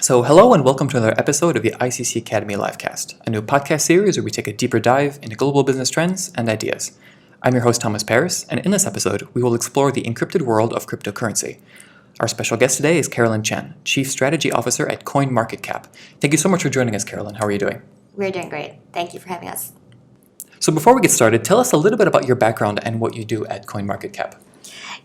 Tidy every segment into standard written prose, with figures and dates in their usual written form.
So hello and welcome to another episode of the ICC Academy Livecast, a new podcast series where we take a deeper dive into global business trends and ideas. I'm your host Thomas Paris, and in this episode, we will explore the encrypted world of cryptocurrency. Our special guest today is Carylyne Chan, Chief Strategy Officer at CoinMarketCap. Thank you so much for joining us, Carylyne. How are you doing? We're doing great. Thank you for having us. So before we get started, tell us a little bit about your background and what you do at CoinMarketCap.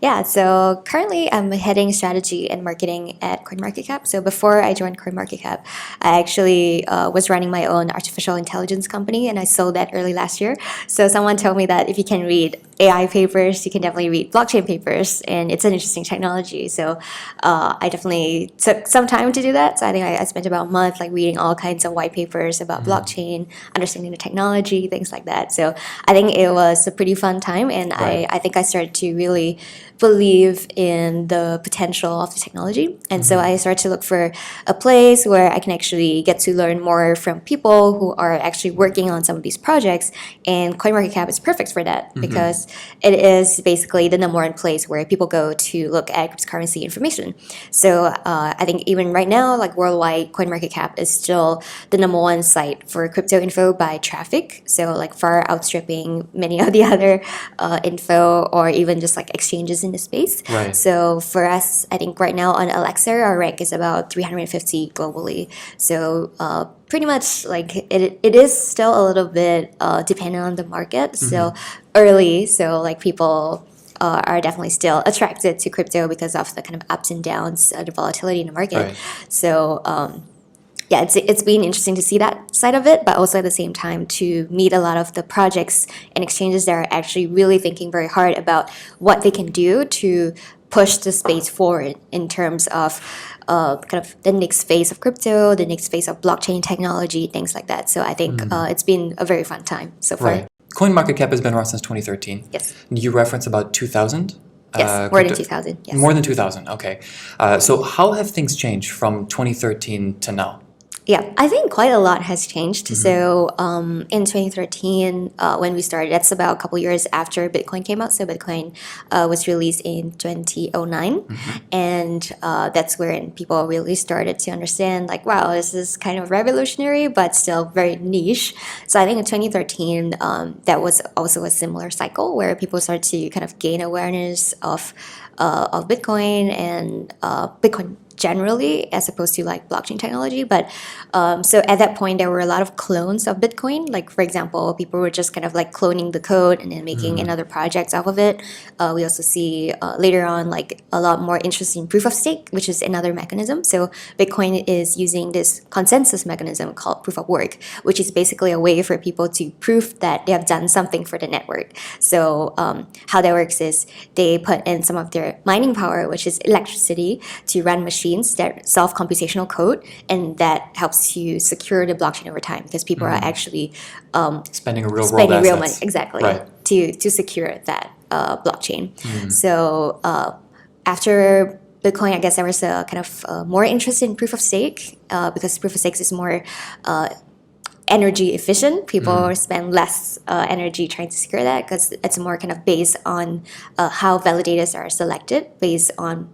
Yeah, so currently I'm heading strategy and marketing at CoinMarketCap. So before I joined CoinMarketCap, I actually was running my own artificial intelligence company, and I sold that early last year. So someone told me that if you can read AI papers, you can definitely read blockchain papers, and it's an interesting technology. So I definitely took some time to do that. So I think I spent about a month reading all kinds of white papers about blockchain, understanding the technology, things like that. So I think it was a pretty fun time, and Right. I think I started to really believe in the potential of the technology. And so I started to look for a place where I can actually get to learn more from people who are actually working on some of these projects. And CoinMarketCap is perfect for that because it is basically the number one place where people go to look at cryptocurrency information. So I think even right now, worldwide, CoinMarketCap is still the number one site for crypto info by traffic. So far outstripping many of the other info or even just exchanges in the space. Right. So for us, I think right now on Alexa, our rank is about 350 globally. So pretty much it is still a little bit dependent on the market. So early, so people are definitely still attracted to crypto because of the kind of ups and downs, the volatility in the market. Right. So yeah, it's been interesting to see that side of it, but also at the same time to meet a lot of the projects and exchanges that are actually really thinking very hard about what they can do to push the space forward in terms of kind of the next phase of crypto, the next phase of blockchain technology, things like that. So I think it's been a very fun time so far. Right. CoinMarketCap has been around since 2013. Yes. You reference about 2000? Yes, more than 2000. Yes. More than 2000, okay. So how have things changed from 2013 to now? Yeah, I think quite a lot has changed. So in 2013, when we started, that's about a couple years after Bitcoin came out. So Bitcoin was released in 2009. And that's when people really started to understand, wow, this is kind of revolutionary, but still very niche. So I think in 2013, that was also a similar cycle where people started to kind of gain awareness of Bitcoin and Bitcoin generally, as opposed to blockchain technology. But so at that point, there were a lot of clones of Bitcoin. For example, people were just kind of cloning the code and then making another project off of it. We also see later on a lot more interest in proof of stake, which is another mechanism. So Bitcoin is using this consensus mechanism called proof of work, which is basically a way for people to prove that they have done something for the network. So how that works is they put in some of their mining power, which is electricity, to run machines that solve computational code, and that helps you secure the blockchain over time because people are actually Spending real money, assets. exactly, Right. to secure that blockchain. So after Bitcoin, I guess there was a kind of more interest in proof of stake because proof of stake is more energy efficient. People spend less energy trying to secure that because it's more kind of based on how validators are selected based on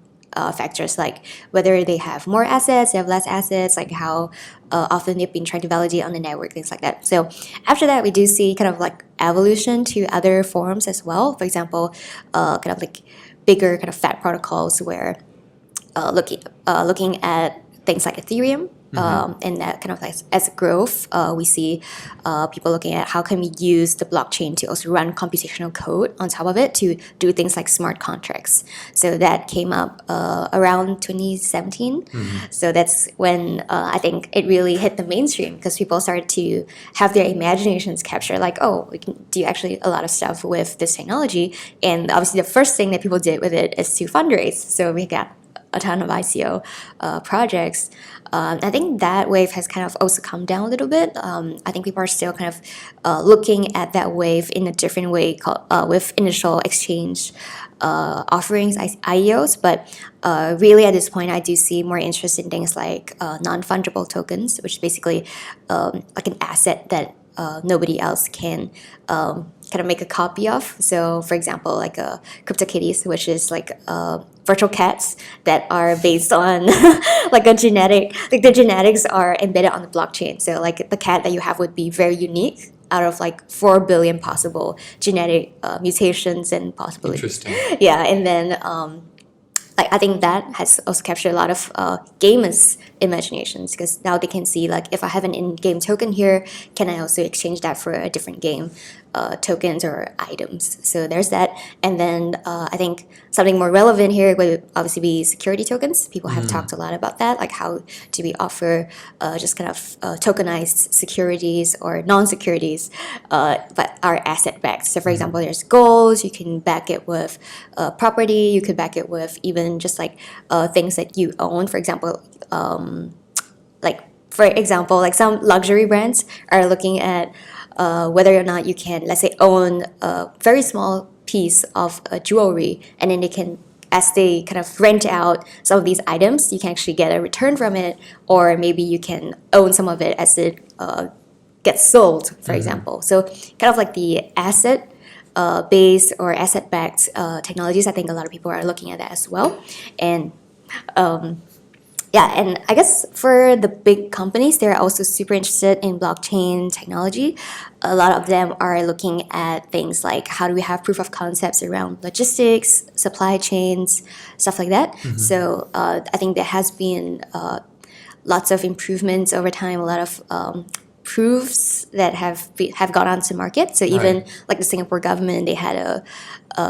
factors like whether they have more assets, they have less assets, how often they've been trying to validate on the network, things like that. So after that, we do see kind of evolution to other forms as well. For example, kind of bigger kind of fat protocols where looking at things like Ethereum. And that kind of as a growth, we see people looking at how can we use the blockchain to also run computational code on top of it to do things like smart contracts. So that came up around 2017. So that's when I think it really hit the mainstream because people started to have their imaginations captured we can do actually a lot of stuff with this technology. And obviously the first thing that people did with it is to fundraise. So we got a ton of ICO projects. I think that wave has kind of also come down a little bit. I think people are still kind of looking at that wave in a different way with initial exchange offerings, IEOs. But really at this point, I do see more interest in things like non-fungible tokens, which is basically like an asset that nobody else can kind of make a copy of. So, for example, like CryptoKitties, which is like virtual cats that are based on like a genetic, like the genetics are embedded on the blockchain. So, like the cat that you have would be very unique out of like 4 billion possible genetic mutations and possibilities. Interesting. Yeah, and then like I think that has also captured a lot of gamers' imaginations because now they can see like if I have an in-game token here, can I also exchange that for a different game tokens or items? So there's that, and then I think something more relevant here would obviously be security tokens. People have talked a lot about that, like how do we offer just kind of tokenized securities or non-securities, but are asset-backed. So for example, there's goals. You can back it with property. You could back it with even just like things that you own. For example, like some luxury brands are looking at whether or not you can, let's say, own a very small piece of jewelry, and then they can, as they kind of rent out some of these items, you can actually get a return from it, or maybe you can own some of it as it gets sold, for example. So kind of like the asset based or asset backed technologies, I think a lot of people are looking at that as well. And yeah, and I guess for the big companies, they're also super interested in blockchain technology. A lot of them are looking at things like how do we have proof of concepts around logistics, supply chains, stuff like that. So I think there has been lots of improvements over time, a lot of proofs that have gone onto market. So even like the Singapore government, they had a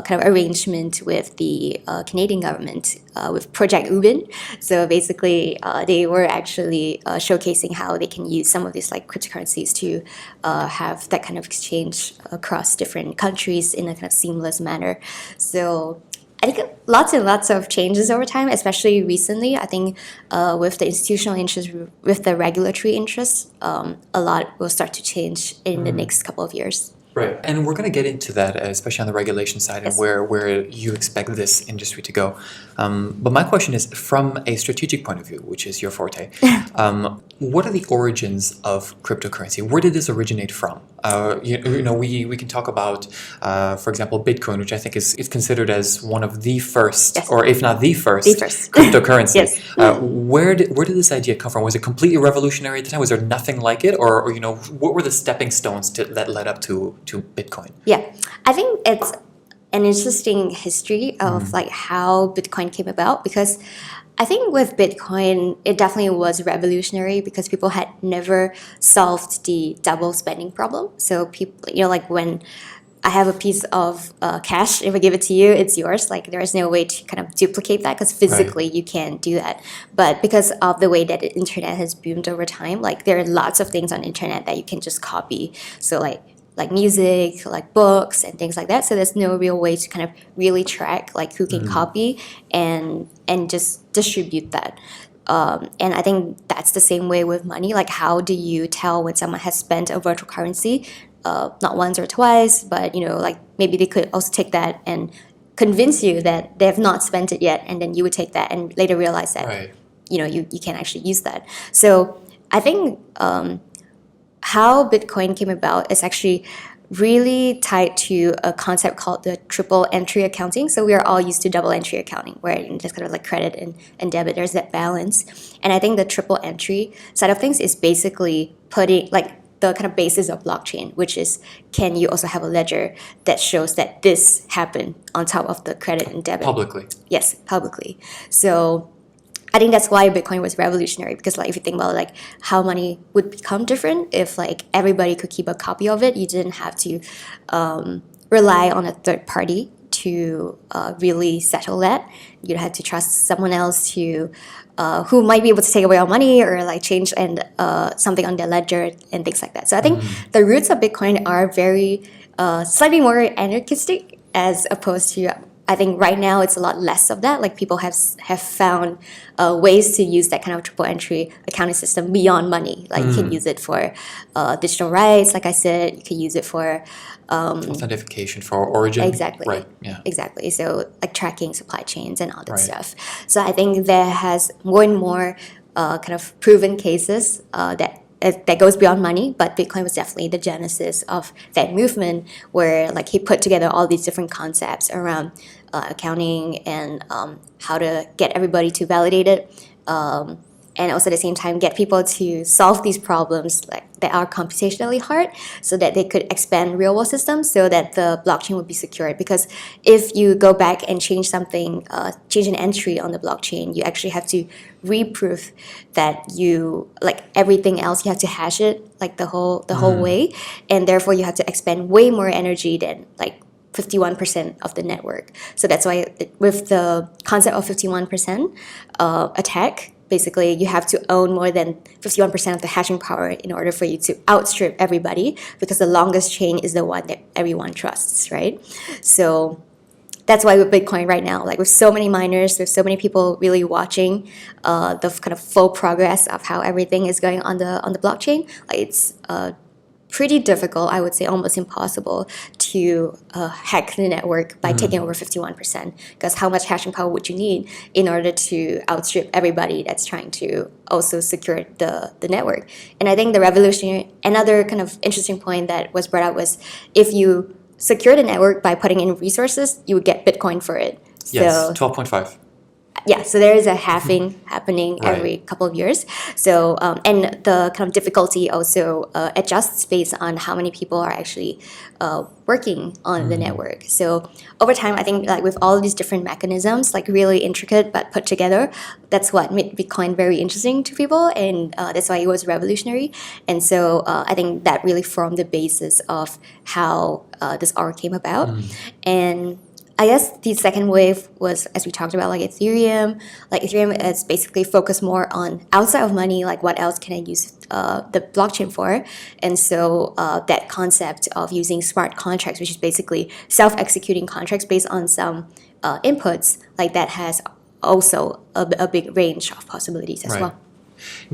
kind of arrangement with the Canadian government with Project Ubin. So basically, they were actually showcasing how they can use some of these like cryptocurrencies to have that kind of exchange across different countries in a kind of seamless manner. So I think lots and lots of changes over time, especially recently. I think with the institutional interest, with the regulatory interest, a lot will start to change in the next couple of years. Right. And we're going to get into that, especially on the regulation side and where you expect this industry to go. But my question is, from a strategic point of view, which is your forte, what are the origins of cryptocurrency? Where did this originate from? We can talk about, for example, Bitcoin, which I think is considered as one of the first, or if not the first, cryptocurrency. Where did this idea come from? Was it completely revolutionary at the time? Was there nothing like it, or what were the stepping stones that led up to Bitcoin? Yeah, I think it's an interesting history of like how Bitcoin came about, because I think with Bitcoin, it definitely was revolutionary because people had never solved the double spending problem. So people, like when I have a piece of cash, if I give it to you, it's yours. Like there is no way to kind of duplicate that because physically you can't do that. But because of the way that the internet has boomed over time, like there are lots of things on the internet that you can just copy. So like music, like books and things like that. So there's no real way to kind of really track like who can copy and just distribute that. And I think that's the same way with money. Like how do you tell when someone has spent a virtual currency, not once or twice, but like maybe they could also take that and convince you that they have not spent it yet, and then you would take that and later realize that you can't actually use that. So I think how Bitcoin came about is actually really tied to a concept called the triple entry accounting. So we are all used to double entry accounting, where just kind of like credit and debit, there's that balance. And I think the triple entry side of things is basically putting like the kind of basis of blockchain, which is, can you also have a ledger that shows that this happened on top of the credit and debit? Publicly. Yes, publicly. So I think that's why Bitcoin was revolutionary, because like if you think about like how money would become different if like everybody could keep a copy of it, you didn't have to rely on a third party to really settle that. You'd have to trust someone else to who might be able to take away our money or like change and something on their ledger and things like that. So I think the roots of Bitcoin are very slightly more anarchistic as opposed to I think right now it's a lot less of that. Like people have found ways to use that kind of triple entry accounting system beyond money. Like you can use it for digital rights, like I said. You can use it for authentication for origin. Exactly. Right. Yeah. Exactly. So like tracking supply chains and all that Right. stuff. So I think there has more and more kind of proven cases that goes beyond money, but Bitcoin was definitely the genesis of that movement where like he put together all these different concepts around accounting and how to get everybody to validate it. And also at the same time get people to solve these problems like that are computationally hard so that they could expand real world systems so that the blockchain would be secured. Because if you go back and change something, change an entry on the blockchain, you actually have to reproof that you like everything else, you have to hash it like the whole way, and therefore you have to expend way more energy than like 51% of the network. So that's why with the concept of 51% attack, basically you have to own more than 51% of the hashing power in order for you to outstrip everybody, because the longest chain is the one that everyone trusts, right? So that's why with Bitcoin right now, like with so many miners, with so many people really watching the kind of full progress of how everything is going on the blockchain, like it's pretty difficult, I would say almost impossible, to hack the network by taking over 51%. Because how much hashing power would you need in order to outstrip everybody that's trying to also secure the network? And I think another kind of interesting point that was brought up was if you secure the network by putting in resources, you would get Bitcoin for it. Yes, 12.5. Yeah, so there is a halving happening Right. every couple of years. So, and the kind of difficulty also adjusts based on how many people are actually working on the network. So over time, I think like with all these different mechanisms, like really intricate but put together, that's what made Bitcoin very interesting to people, and that's why it was revolutionary. And so I think that really formed the basis of how this art came about. And I guess the second wave was, as we talked about, like Ethereum. Like Ethereum is basically focused more on outside of money, like what else can I use the blockchain for? And so that concept of using smart contracts, which is basically self-executing contracts based on some inputs, like that has also a big range of possibilities as Right. well.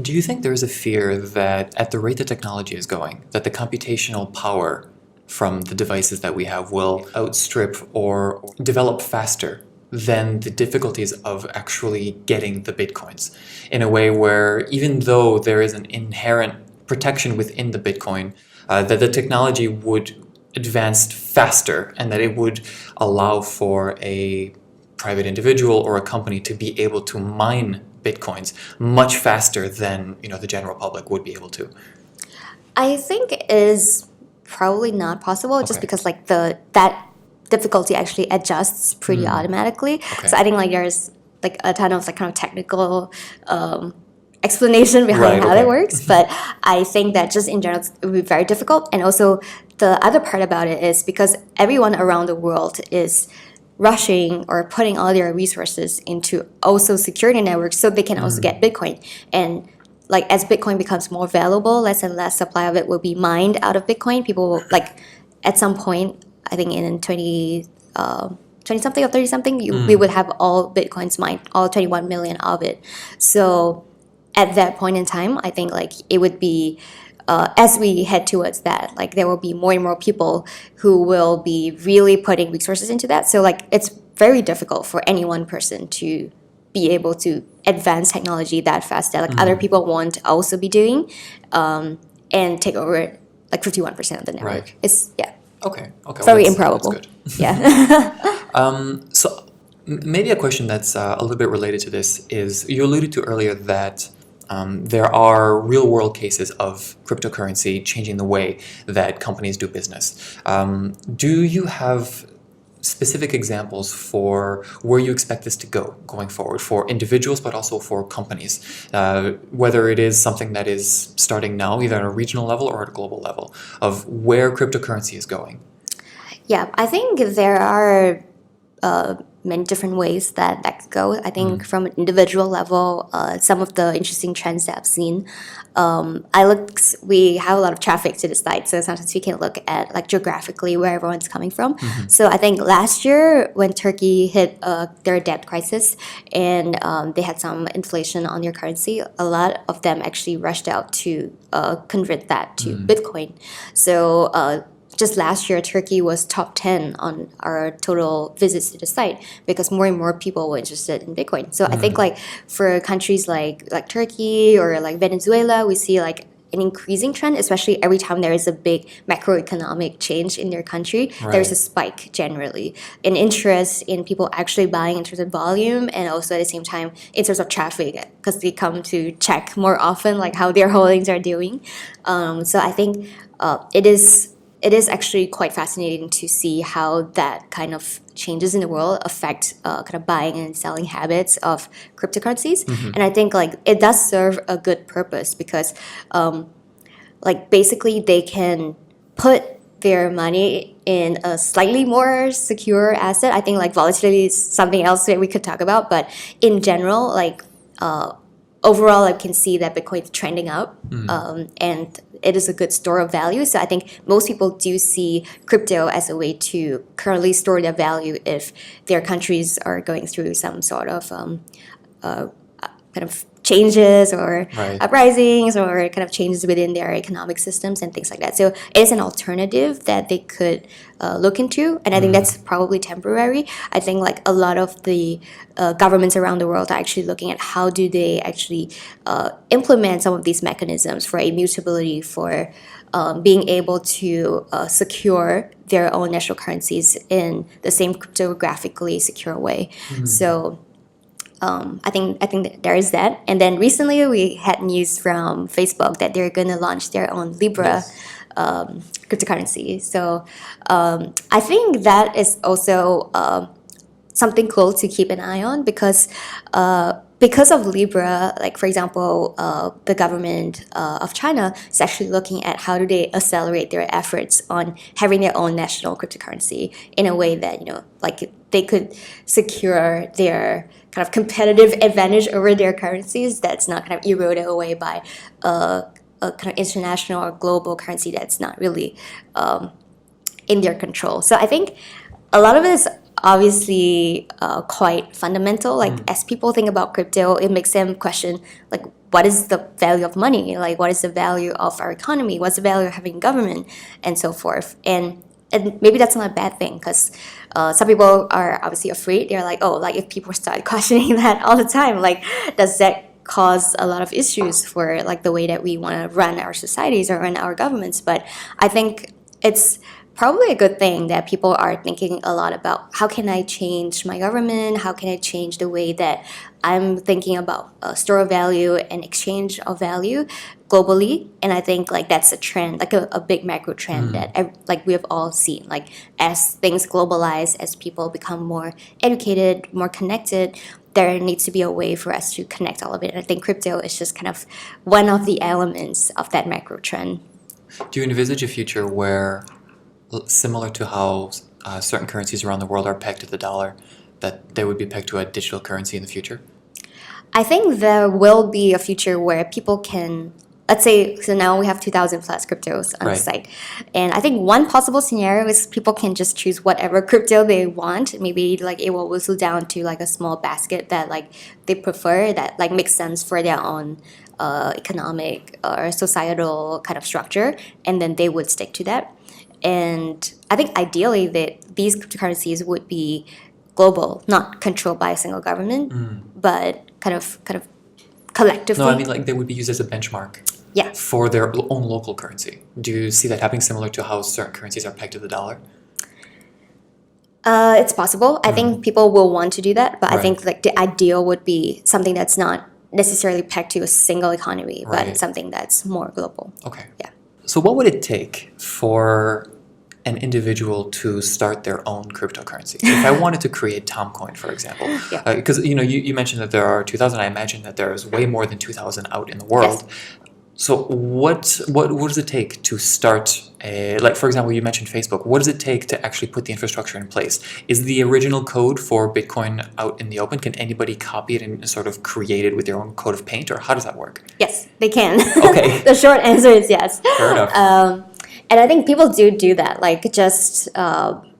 Do you think there is a fear that at the rate that technology is going, that the computational power from the devices that we have will outstrip or develop faster than the difficulties of actually getting the Bitcoins, in a way where even though there is an inherent protection within the Bitcoin, that the technology would advance faster and that it would allow for a private individual or a company to be able to mine Bitcoins much faster than the general public would be able to? I think it is probably not possible just Okay. because like that difficulty actually adjusts pretty automatically. Okay. So I think like there's like a ton of like kind of technical explanation behind Right, how okay. that works, but I think that just in general it would be very difficult. And also the other part about it is because everyone around the world is rushing or putting all their resources into also security networks so they can also get Bitcoin. And like as Bitcoin becomes more valuable, less and less supply of it will be mined out of Bitcoin. People will like at some point, I think in 20 something or 30 something, we would have all Bitcoins mined, all 21 million of it. So at that point in time, I think like it would be as we head towards that, like there will be more and more people who will be really putting resources into that. So like it's very difficult for any one person to be able to advance technology that fast that like other people won't also be doing and take over like 51% of the network. Right. It's Okay. very That's improbable. good. Yeah. So maybe a question that's a little bit related to this is you alluded to earlier that there are real world cases of cryptocurrency changing the way that companies do business. Do you have specific examples for where you expect this to go going forward for individuals but also for companies, whether it is something that is starting now either at a regional level or at a global level, of where cryptocurrency is going? Yeah, I think there are many different ways that could go. I think from an individual level, some of the interesting trends that I've seen. We have a lot of traffic to the site, so sometimes we can look at like geographically where everyone's coming from. So I think last year when Turkey hit their debt crisis and they had some inflation on their currency, a lot of them actually rushed out to convert that to Bitcoin. So just last year, Turkey was top 10 on our total visits to the site because more and more people were interested in Bitcoin. So I think like for countries like Turkey or like Venezuela, we see like an increasing trend, especially every time there is a big macroeconomic change in their country, there's a spike generally in interest in people actually buying in terms of volume and also at the same time in terms of traffic because they come to check more often like how their holdings are doing. So I think it is actually quite fascinating to see how that kind of changes in the world affect kind of buying and selling habits of cryptocurrencies. And I think like it does serve a good purpose because like basically they can put their money in a slightly more secure asset. I think like volatility is something else that we could talk about, but in general, like overall, I can see that Bitcoin is trending up, and it is a good store of value. So I think most people do see crypto as a way to currently store their value if their countries are going through some sort of kind of changes or uprisings or kind of changes within their economic systems and things like that. So it is an alternative that they could look into, and I think that's probably temporary. I think like a lot of the governments around the world are actually looking at how do they actually implement some of these mechanisms for immutability, for being able to secure their own national currencies in the same cryptographically secure way. So I think that there is that. And then recently we had news from Facebook that they're going to launch their own Libra cryptocurrency. So I think that is also something cool to keep an eye on because of Libra, like for example, the government of China is actually looking at how do they accelerate their efforts on having their own national cryptocurrency in a way that, you know, like they could secure their kind of competitive advantage over their currencies that's not kind of eroded away by a kind of international or global currency that's not really in their control. So I think a lot of it is obviously quite fundamental. Like as people think about crypto, it makes them question like what is the value of money? Like what is the value of our economy? What's the value of having government and so forth? And maybe that's not a bad thing because some people are obviously afraid. They're like, oh, like if people start questioning that all the time, like does that cause a lot of issues for like the way that we want to run our societies or run our governments? But I think it's probably a good thing that people are thinking a lot about how can I change my government? How can I change the way that I'm thinking about store of value and exchange of value globally? And I think like that's a trend, like a big macro trend that like we have all seen. Like as things globalize, as people become more educated, more connected, there needs to be a way for us to connect all of it. And I think crypto is just kind of one of the elements of that macro trend. Do you envisage a future where, similar to how certain currencies around the world are pegged to the dollar, that they would be pegged to a digital currency in the future? I think there will be a future where people can, let's say, so now we have 2,000 plus cryptos on the site. And I think one possible scenario is people can just choose whatever crypto they want. Maybe like it will whittle down to like a small basket that like they prefer, that like makes sense for their own economic or societal kind of structure. And then they would stick to that. And I think ideally that these cryptocurrencies would be global, not controlled by a single government, but kind of collectively. No, I mean like they would be used as a benchmark for their own local currency. Do you see that happening similar to how certain currencies are pegged to the dollar? It's possible. I think people will want to do that, but I think like the ideal would be something that's not necessarily pegged to a single economy, but it's something that's more global. Okay. Yeah. So what would it take for an individual to start their own cryptocurrency? If I wanted to create Tomcoin, for example, because you mentioned that there are 2,000. I imagine that there's way more than 2,000 out in the world. Yes. So what does it take to start like for example you mentioned Facebook, what does it take to actually put the infrastructure in place? Is the original code for Bitcoin out in the open? Can anybody copy it and sort of create it with their own code of paint, or how does that work? Yes, they can. Okay. The short answer is yes. Fair enough. And I think people do that, like just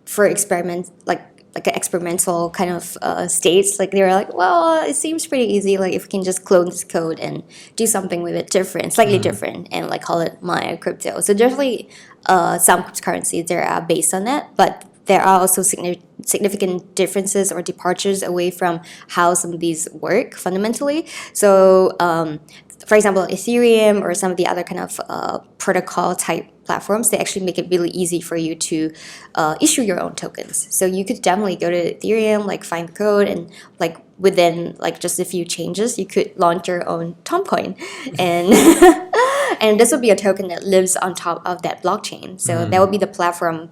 for experiment, like an experimental kind of states. Like they're like, well, it seems pretty easy. Like if we can just clone this code and do something with it different, slightly different, and like call it my crypto. So definitely some cryptocurrencies that are based on that, but there are also significant differences or departures away from how some of these work fundamentally. So, for example, Ethereum or some of the other kind of protocol type platforms, they actually make it really easy for you to issue your own tokens. So you could definitely go to Ethereum, like find the code, and like within like just a few changes, you could launch your own Tomcoin, and and this would be a token that lives on top of that blockchain. So that would be the platform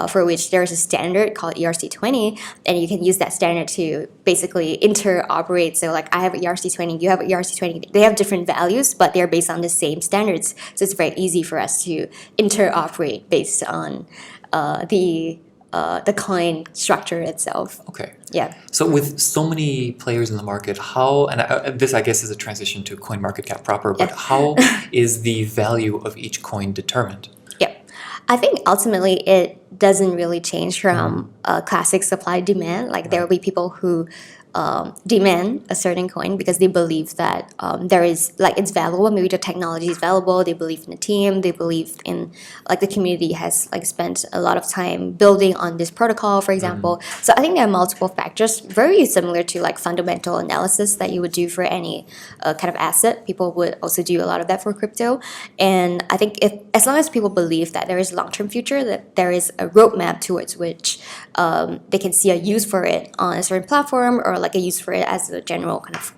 for which there is a standard called ERC20, and you can use that standard to basically interoperate. So like I have ERC20, you have ERC20. They have different values, but they're based on the same standards. So it's very easy for us to interoperate based on the coin structure itself. Okay. Yeah. So with so many players in the market, how, and this I guess is a transition to CoinMarketCap proper, but how is the value of each coin determined? Yeah. I think ultimately it doesn't really change from classic supply demand. Like there will be people who demand a certain coin because they believe that there is like it's valuable. Maybe the technology is valuable. They believe in the team. They believe in like the community has like spent a lot of time building on this protocol, for example. So I think there are multiple factors, very similar to like fundamental analysis that you would do for any kind of asset. People would also do a lot of that for crypto. And I think if as long as people believe that there is a long-term future, that there is a roadmap towards which they can see a use for it on a certain platform, or like a use for it as a general kind of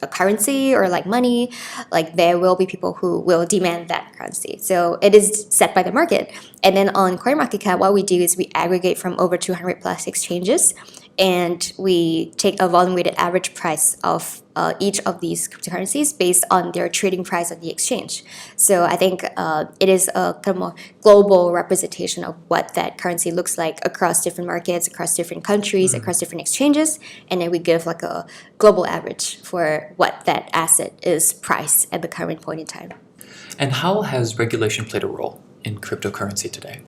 a currency or like money, like there will be people who will demand that currency. So it is set by the market. And then on CoinMarketCap, what we do is we aggregate from over 200 plus exchanges, and we take a volume weighted average price of each of these cryptocurrencies based on their trading price on the exchange. So I think it is a kind of more global representation of what that currency looks like across different markets, across different countries, across different exchanges, and then we give like a global average for what that asset is priced at the current point in time. And how has regulation played a role in cryptocurrency today?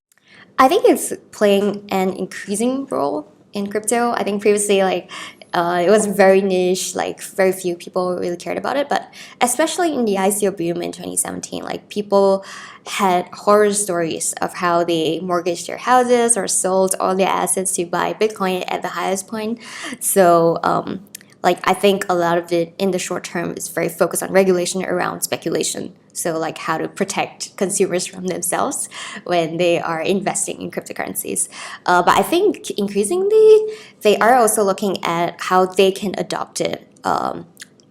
I think it's playing an increasing role in crypto. I think previously, like, it was very niche, like very few people really cared about it. But especially in the ICO boom in 2017, like people had horror stories of how they mortgaged their houses or sold all their assets to buy Bitcoin at the highest point. So like I think a lot of it in the short term is very focused on regulation around speculation. So like how to protect consumers from themselves when they are investing in cryptocurrencies. But I think increasingly they are also looking at how they can adopt it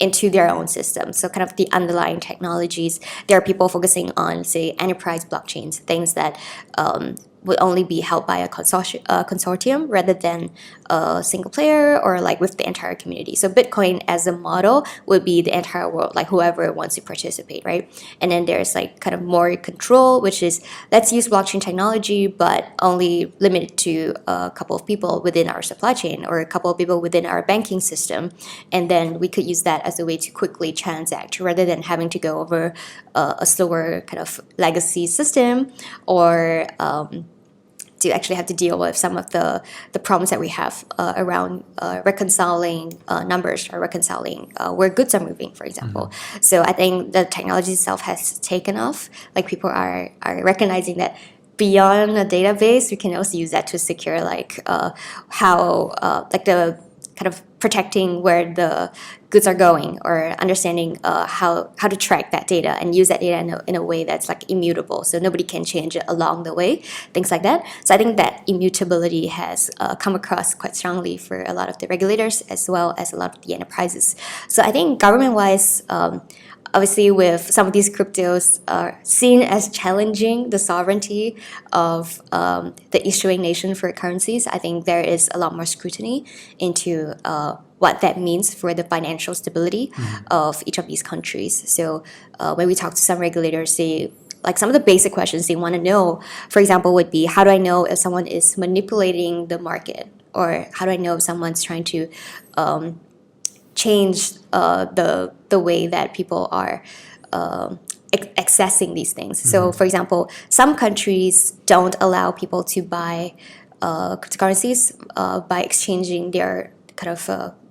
into their own system. So kind of the underlying technologies. There are people focusing on, say, enterprise blockchains, things that would only be held by a consortium rather than a single player or like with the entire community. So Bitcoin as a model would be the entire world, like whoever wants to participate, right? And then there's like kind of more control, which is let's use blockchain technology, but only limited to a couple of people within our supply chain or a couple of people within our banking system. And then we could use that as a way to quickly transact rather than having to go over a slower kind of legacy system or to actually have to deal with some of the problems that we have around reconciling numbers or reconciling where goods are moving, for example. So I think the technology itself has taken off. Like people are recognizing that beyond a database, we can also use that to secure like how like the kind of protecting where the goods are going or understanding how to track that data and use that data in a way that's like immutable, so nobody can change it along the way, things like that. So I think that immutability has come across quite strongly for a lot of the regulators as well as a lot of the enterprises. So I think government-wise, obviously with some of these cryptos are seen as challenging the sovereignty of the issuing nation for currencies, I think there is a lot more scrutiny into what that means for the financial stability of each of these countries. So when we talk to some regulators, they like some of the basic questions they want to know, for example, would be how do I know if someone is manipulating the market, or how do I know if someone's trying to change the way that people are accessing these things. So, for example, some countries don't allow people to buy cryptocurrencies by exchanging their kind of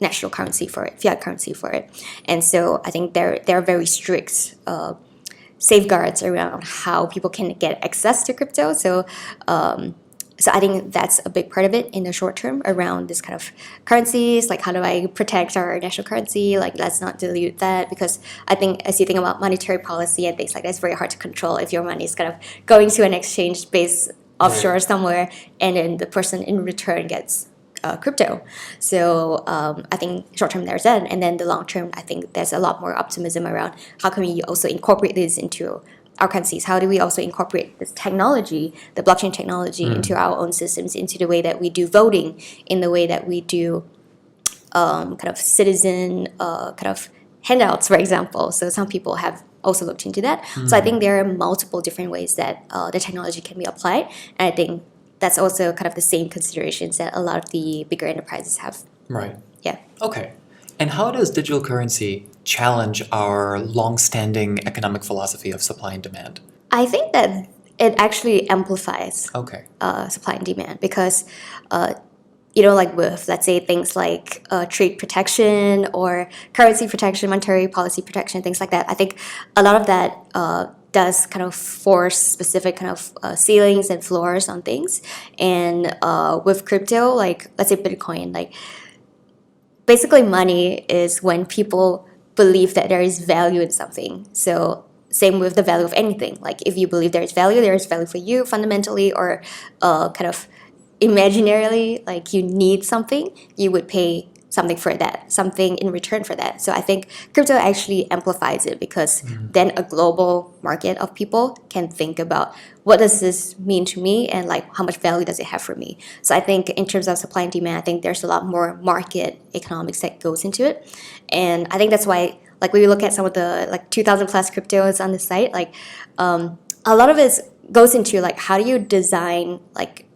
national currency for it, fiat currency for it. And so I think there are very strict safeguards around how people can get access to crypto. So I think that's a big part of it in the short term around this kind of currencies. Like, how do I protect our national currency? Like, let's not dilute that, because I think as you think about monetary policy and things like that, it's very hard to control if your money is kind of going to an exchange based offshore somewhere, and then the person in return gets crypto. So I think short term there's that, and then the long term, I think there's a lot more optimism around how can we also incorporate this into our currencies. How do we also incorporate this technology, the blockchain technology, into our own systems, into the way that we do voting, in the way that we do kind of citizen kind of handouts, for example. So some people have also looked into that. So I think there are multiple different ways that the technology can be applied, and I think that's also kind of the same considerations that a lot of the bigger enterprises have. Right. Yeah. Okay. And how does digital currency challenge our long-standing economic philosophy of supply and demand? I think that it actually amplifies supply and demand, because like with, let's say, things like trade protection or currency protection, monetary policy protection, things like that. I think a lot of that does kind of force specific kind of ceilings and floors on things. And with crypto, like let's say Bitcoin, like basically money is when people believe that there is value in something. So same with the value of anything. Like if you believe there is value for you fundamentally, or kind of imaginarily, like you need something, you would pay something for that, something in return for that. So I think crypto actually amplifies it, because then a global market of people can think about what does this mean to me, and like how much value does it have for me. So I think in terms of supply and demand, I think there's a lot more market economics that goes into it. And I think that's why, like when we look at some of the like 2,000 plus cryptos on the site, like a lot of it goes into like how do you design like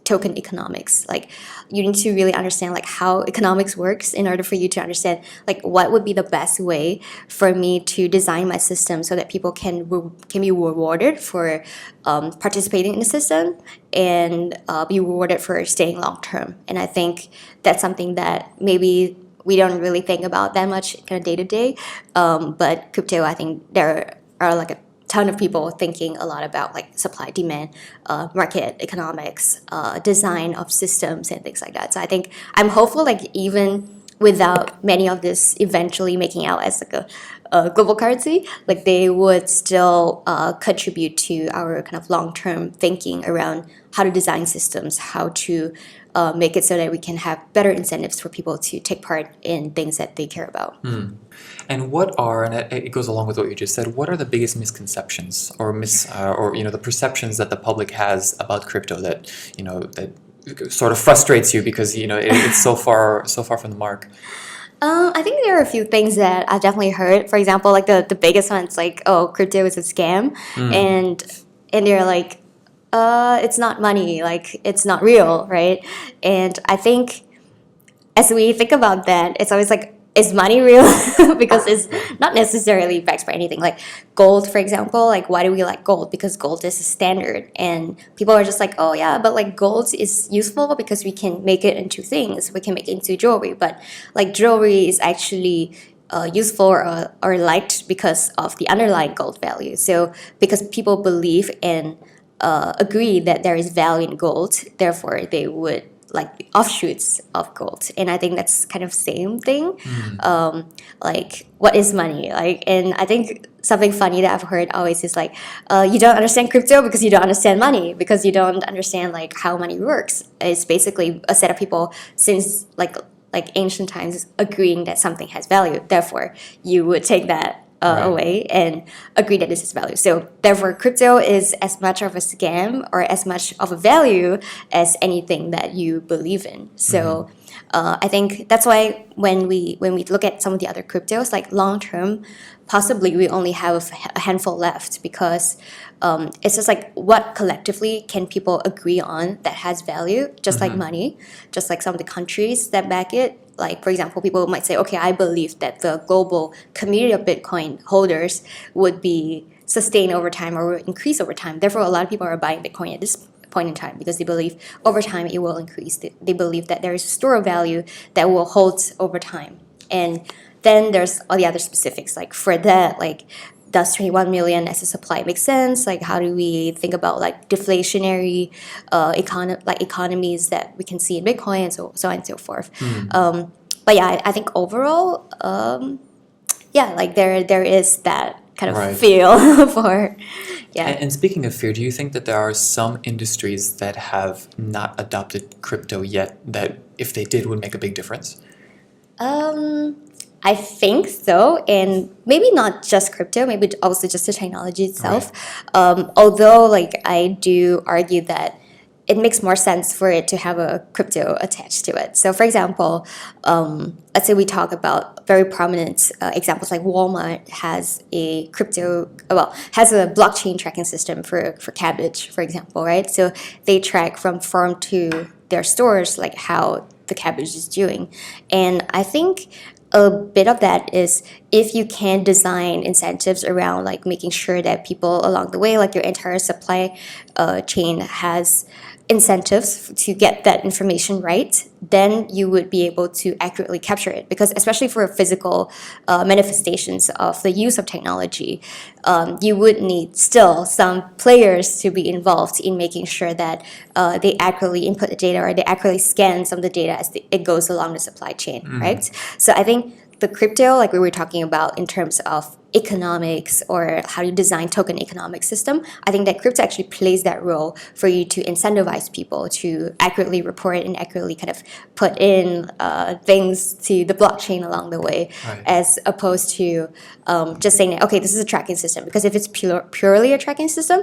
token economics. Like you need to really understand like how economics works in order for you to understand like what would be the best way for me to design my system so that people can be rewarded for participating in the system, and be rewarded for staying long term. And I think that's something that maybe we don't really think about that much kind of day to day. But crypto, I think there are like a ton of people thinking a lot about like supply, demand, market economics, design of systems and things like that. So I think I'm hopeful, like even without many of this eventually making out as like a global currency, like they would still contribute to our kind of long-term thinking around how to design systems, how to make it so that we can have better incentives for people to take part in things that they care about. And what are, and it goes along with what you just said, what are the biggest misconceptions or the perceptions that the public has about crypto that sort of frustrates you because it's so far from the mark? I think there are a few things that I've definitely heard. For example, like the biggest one's like, oh, crypto is a scam, and they're like, it's not money, like it's not real, right? And I think as we think about that, it's always like, is money real? Because it's not necessarily backed by anything. Like gold, for example, like why do we like gold? Because gold is a standard, and people are just like, oh yeah, but like gold is useful because we can make it into things. We can make it into jewelry, but like jewelry is actually useful or liked because of the underlying gold value. So because people believe and agree that there is value in gold, therefore they would like the offshoots of gold. And I think that's kind of same thing. Like what is money? Like, and I think something funny that I've heard always is like, you don't understand crypto because you don't understand money, because you don't understand like how money works. It's basically a set of people since like ancient times agreeing that something has value. Therefore, you would take that away and agree that this is value. So therefore, crypto is as much of a scam or as much of a value as anything that you believe in. So I think that's why when we look at some of the other cryptos, like long term, possibly we only have a handful left because it's just like what collectively can people agree on that has value, just like money, just like some of the countries that back it. Like, for example, people might say, okay, I believe that the global community of Bitcoin holders would be sustained over time or will increase over time. Therefore, a lot of people are buying Bitcoin at this point in time because they believe over time it will increase. They believe that there is a store of value that will hold over time. And then there's all the other specifics. Like for that, like does 21 million as a supply make sense? Like how do we think about like deflationary economies that we can see in Bitcoin and so on and so forth. But yeah, I think overall, like there is that kind of Right. feel for, yeah. And speaking of fear, do you think that there are some industries that have not adopted crypto yet that, if they did, would make a big difference? I think so, and maybe not just crypto, maybe also just the technology itself. Although, like, I do argue that it makes more sense for it to have a crypto attached to it. So, for example, let's say we talk about very prominent examples like Walmart has a has a blockchain tracking system for cabbage, for example, right? So they track from farm to their stores, like how the cabbage is doing. And I think a bit of that is if you can design incentives around like making sure that people along the way, like your entire supply chain has incentives to get that information right, then you would be able to accurately capture it. Because especially for physical manifestations of the use of technology, you would need still some players to be involved in making sure that they accurately input the data or they accurately scan some of the data as it goes along the supply chain, right? So I think the crypto, like we were talking about in terms of economics or how you design token economic system, I think that crypto actually plays that role for you to incentivize people to accurately report and accurately kind of put in things to the blockchain along the way, as opposed to just saying that, okay, this is a tracking system. Because if it's purely a tracking system,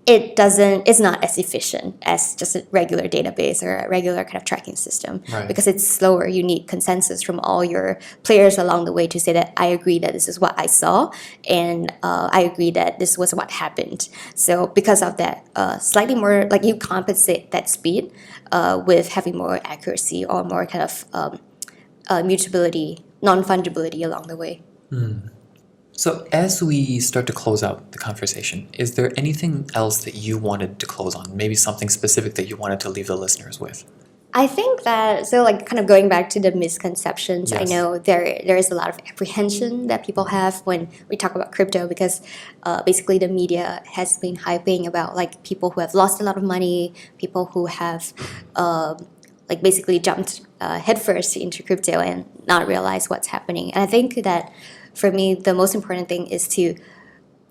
it's not as efficient as just a regular database or a regular kind of tracking system, because it's slower. You need consensus from all your players along the way to say that I agree that this is what I saw, and I agree that this was what happened. So because of that, slightly more like you compensate that speed with having more accuracy or more kind of mutability, non-fungibility along the way. So as we start to close out the conversation, is there anything else that you wanted to close on? Maybe something specific that you wanted to leave the listeners with? I think that, so like kind of going back to the misconceptions, I Yes. know there is a lot of apprehension that people have when we talk about crypto, because basically the media has been hyping about like people who have lost a lot of money, people who have like basically jumped headfirst into crypto and not realize what's happening. And I think that for me, the most important thing is to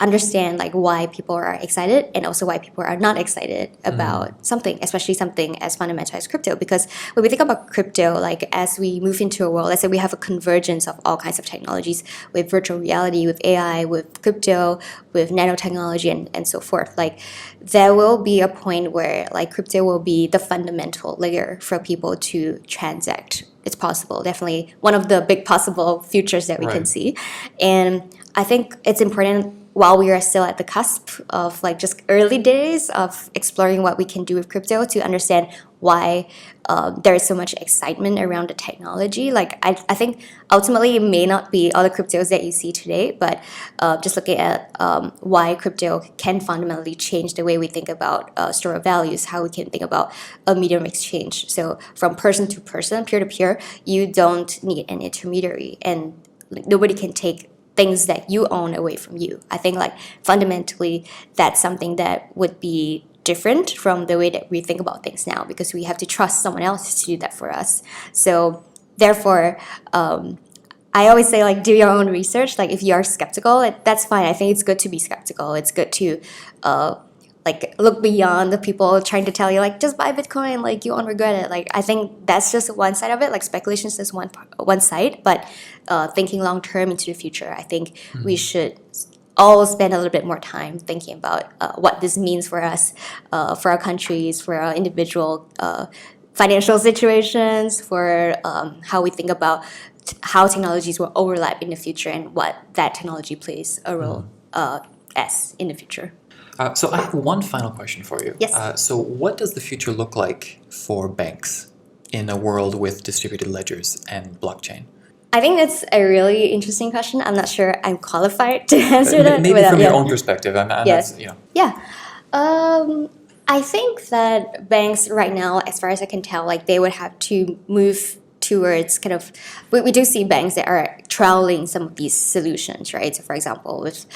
understand like why people are excited and also why people are not excited about something, especially something as fundamental as crypto. Because when we think about crypto, like as we move into a world, let's say we have a convergence of all kinds of technologies with virtual reality, with AI, with crypto, with nanotechnology and so forth. Like there will be a point where like crypto will be the fundamental layer for people to transact. It's possible, definitely one of the big possible futures that we can see. And I think it's important while we are still at the cusp of like just early days of exploring what we can do with crypto to understand why there is so much excitement around the technology. Like I think ultimately it may not be all the cryptos that you see today, but just looking at why crypto can fundamentally change the way we think about store of values, how we can think about a medium of exchange. So from person to person, peer to peer, you don't need an intermediary, and like, nobody can take things that you own away from you. I think like fundamentally that's something that would be different from the way that we think about things now, because we have to trust someone else to do that for us. So therefore, I always say like do your own research. Like if you are skeptical, that's fine. I think it's good to be skeptical. It's good to like look beyond the people trying to tell you like just buy Bitcoin, like you won't regret it. Like I think that's just one side of it. Like speculation is just one side, but thinking long term into the future, I think we should all spend a little bit more time thinking about what this means for us, for our countries, for our individual financial situations, for how we think about how technologies will overlap in the future and what that technology plays a role as in the future. So I have one final question for you. Yes. So what does the future look like for banks in a world with distributed ledgers and blockchain? I think that's a really interesting question. I'm not sure I'm qualified to answer that. Maybe from your own perspective. Yeah. I think that banks right now, as far as I can tell, like they would have to move towards kind of, we do see banks that are trialing some of these solutions, right? So for example, with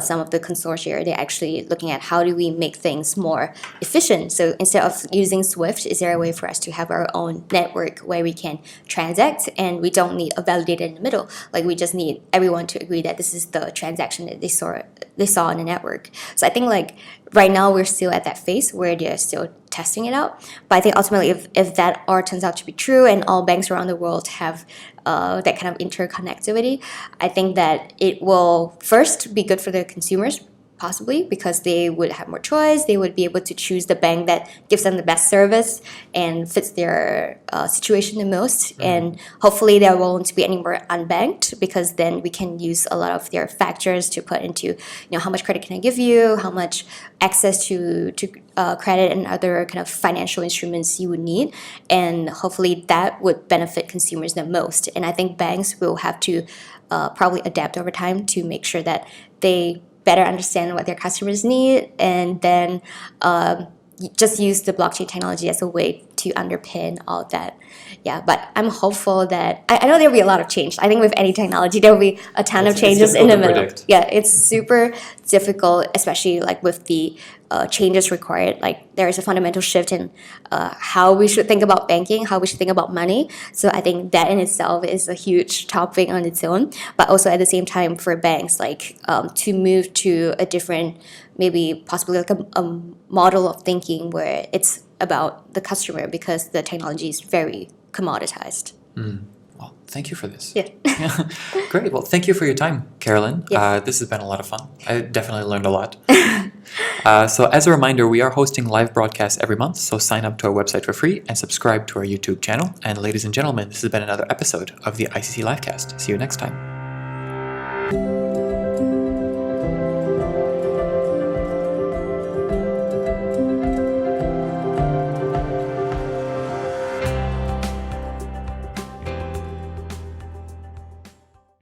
some of the consortia, they're actually looking at how do we make things more efficient. So instead of using SWIFT, is there a way for us to have our own network where we can transact and we don't need a validator in the middle? Like we just need everyone to agree that this is the transaction that they saw in the network. So I think like right now we're still at that phase where they're still testing it out. But I think ultimately if that all turns out to be true and all banks around the world have that kind of interconnectivity, I think that it will first be good for the consumers, possibly because they would have more choice. They would be able to choose the bank that gives them the best service and fits their situation the most. And hopefully there won't be any more unbanked, because then we can use a lot of their factors to put into, how much credit can I give you, how much access to credit and other kind of financial instruments you would need. And hopefully that would benefit consumers the most. And I think banks will have to probably adapt over time to make sure that they better understand what their customers need, and then just use the blockchain technology as a way to underpin all of that. Yeah, but I'm hopeful that I know there'll be a lot of change. I think with any technology, there'll be a ton of changes in the middle. Predict. Yeah, it's super difficult, especially like with the changes required. Like there is a fundamental shift in how we should think about banking, how we should think about money. So I think that in itself is a huge topic on its own. But also at the same time for banks, like to move to a different, maybe possibly like a model of thinking where it's about the customer, because the technology is very commoditized. Well, thank you for this. Yeah. Great. Well, thank you for your time, Carylyne. Yes. This has been a lot of fun. I definitely learned a lot. So as a reminder, we are hosting live broadcasts every month, so sign up to our website for free and subscribe to our YouTube channel. And ladies and gentlemen, this has been another episode of the ICC Livecast. See you next time.